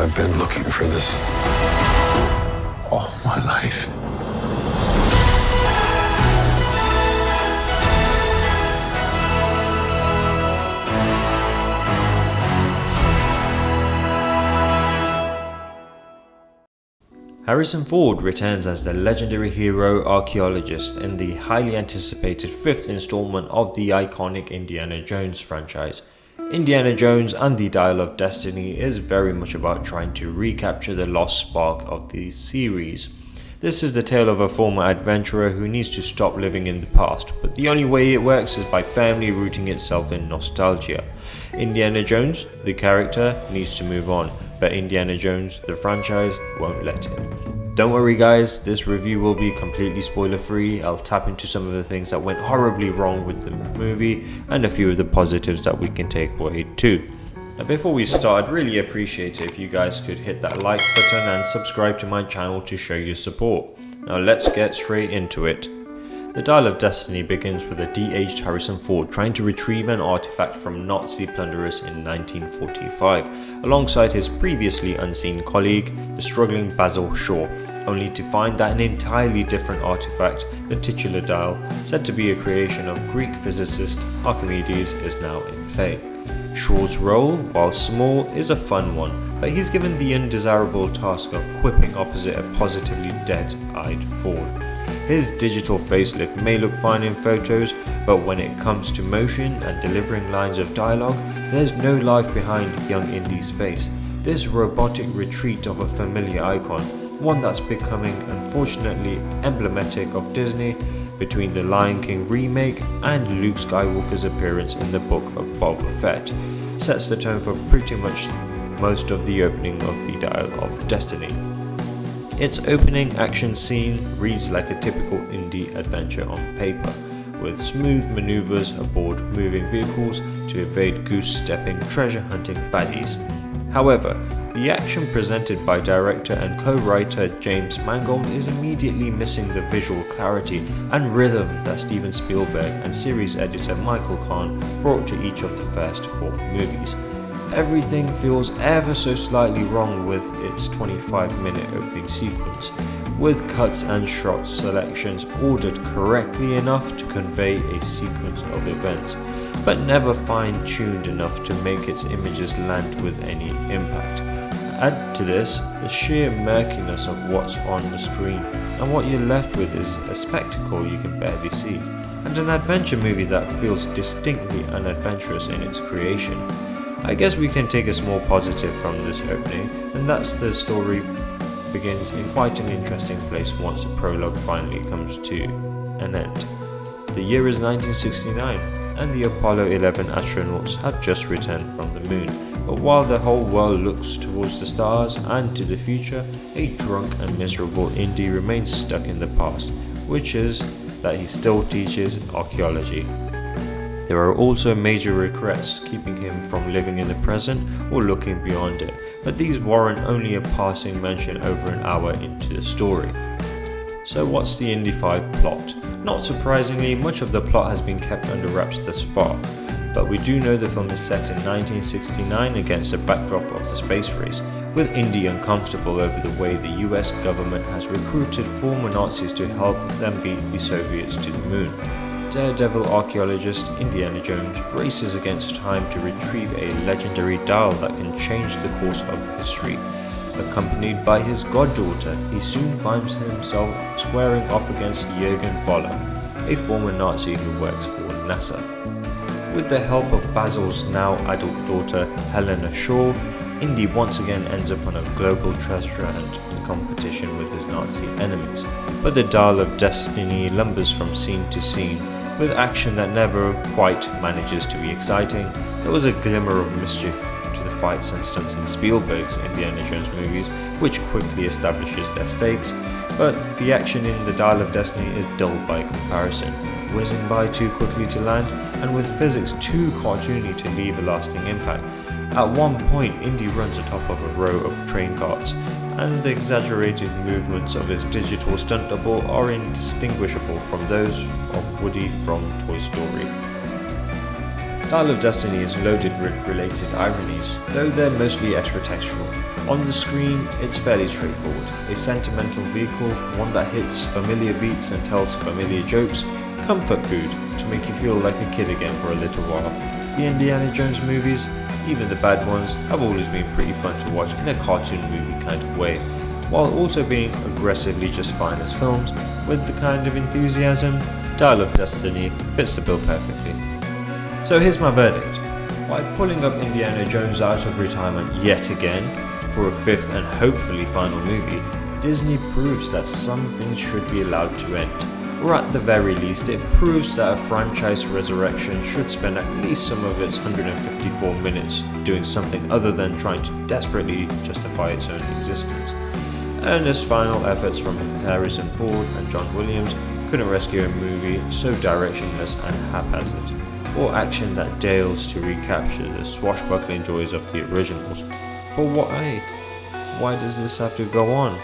I've been looking for this all my life. Harrison Ford returns as the legendary hero archaeologist in the highly anticipated fifth installment of the iconic Indiana Jones franchise. Indiana Jones and the Dial of Destiny is very much about trying to recapture the lost spark of the series. This is the tale of a former adventurer who needs to stop living in the past, but the only way it works is by firmly rooting itself in nostalgia. Indiana Jones, the character, needs to move on, but Indiana Jones, the franchise, won't let him. Don't worry guys, this review will be completely spoiler free. I'll tap into some of the things that went horribly wrong with the movie and a few of the positives that we can take away too. Now before we start, I'd really appreciate it if you guys could hit that like button and subscribe to my channel to show your support. Now let's get straight into it. The Dial of Destiny begins with a de-aged Harrison Ford trying to retrieve an artifact from Nazi plunderers in 1945, alongside his previously unseen colleague, the struggling Basil Shaw, only to find that an entirely different artifact, the titular dial, said to be a creation of Greek physicist Archimedes, is now in play. Shaw's role, while small, is a fun one, but he's given the undesirable task of quipping opposite a positively dead-eyed Ford. His digital facelift may look fine in photos, but when it comes to motion and delivering lines of dialogue, there's no life behind young Indy's face. This robotic retreat of a familiar icon, one that's becoming unfortunately emblematic of Disney between the Lion King remake and Luke Skywalker's appearance in the book of Boba Fett, sets the tone for pretty much most of the opening of the Dial of Destiny. Its opening action scene reads like a typical indie adventure on paper, with smooth maneuvers aboard moving vehicles to evade goose-stepping treasure-hunting baddies. However, the action presented by director and co-writer James Mangold is immediately missing the visual clarity and rhythm that Steven Spielberg and series editor Michael Kahn brought to each of the first four movies. Everything feels ever so slightly wrong with its 25-minute opening sequence, with cuts and shot selections ordered correctly enough to convey a sequence of events, but never fine-tuned enough to make its images land with any impact. Add to this the sheer murkiness of what's on the screen, and what you're left with is a spectacle you can barely see, and an adventure movie that feels distinctly unadventurous in its creation. I guess we can take a small positive from this opening, and that's the story begins in quite an interesting place once the prologue finally comes to an end. The year is 1969, and the Apollo 11 astronauts have just returned from the moon, but while the whole world looks towards the stars and to the future, a drunk and miserable Indy remains stuck in the past, which is that he still teaches archaeology. There are also major regrets keeping him from living in the present or looking beyond it, but these warrant only a passing mention over an hour into the story. So what's the Indy 5 plot? Not surprisingly, much of the plot has been kept under wraps thus far, but we do know the film is set in 1969 against a backdrop of the space race, with Indy uncomfortable over the way the US government has recruited former Nazis to help them beat the Soviets to the moon. Daredevil archaeologist Indiana Jones races against time to retrieve a legendary dial that can change the course of history. Accompanied by his goddaughter, he soon finds himself squaring off against Jürgen Voller, a former Nazi who works for NASA. With the help of Basil's now adult daughter Helena Shaw, Indy once again ends up on a global treasure hunt in competition with his Nazi enemies, but the Dial of Destiny lumbers from scene to scene, with action that never quite manages to be exciting. There was a glimmer of mischief to the fights and stunts in Spielberg's Indiana Jones movies, which quickly establishes their stakes, but the action in the Dial of Destiny is dull by comparison, whizzing by too quickly to land, and with physics too cartoony to leave a lasting impact. At one point, Indy runs atop of a row of train carts, and the exaggerated movements of his digital stunt double are indistinguishable from those of Woody from Toy Story. Dial of Destiny is loaded with related ironies, though they're mostly extra-textual. On the screen, it's fairly straightforward. A sentimental vehicle, one that hits familiar beats and tells familiar jokes, comfort food to make you feel like a kid again for a little while. The Indiana Jones movies, even the bad ones, have always been pretty fun to watch in a cartoon movie kind of way, while also being aggressively just fine as films. With the kind of enthusiasm, Dial of Destiny fits the bill perfectly. So here's my verdict. By pulling up Indiana Jones out of retirement yet again for a fifth and hopefully final movie, Disney proves that some things should be allowed to end. Or at the very least, it proves that a franchise resurrection should spend at least some of its 154 minutes doing something other than trying to desperately justify its own existence. Earnest final efforts from Harrison Ford and John Williams couldn't rescue a movie so directionless and haphazard, or action that dales to recapture the swashbuckling joys of the originals. But why? Why does this have to go on?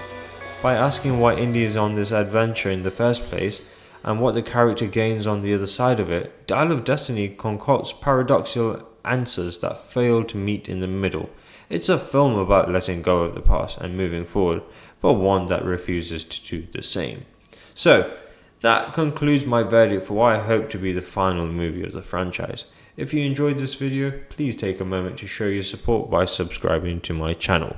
By asking why Indy is on this adventure in the first place, and what the character gains on the other side of it, Dial of Destiny concocts paradoxical answers that fail to meet in the middle. It's a film about letting go of the past and moving forward, but one that refuses to do the same. So, that concludes my verdict for what I hope to be the final movie of the franchise. If you enjoyed this video, please take a moment to show your support by subscribing to my channel.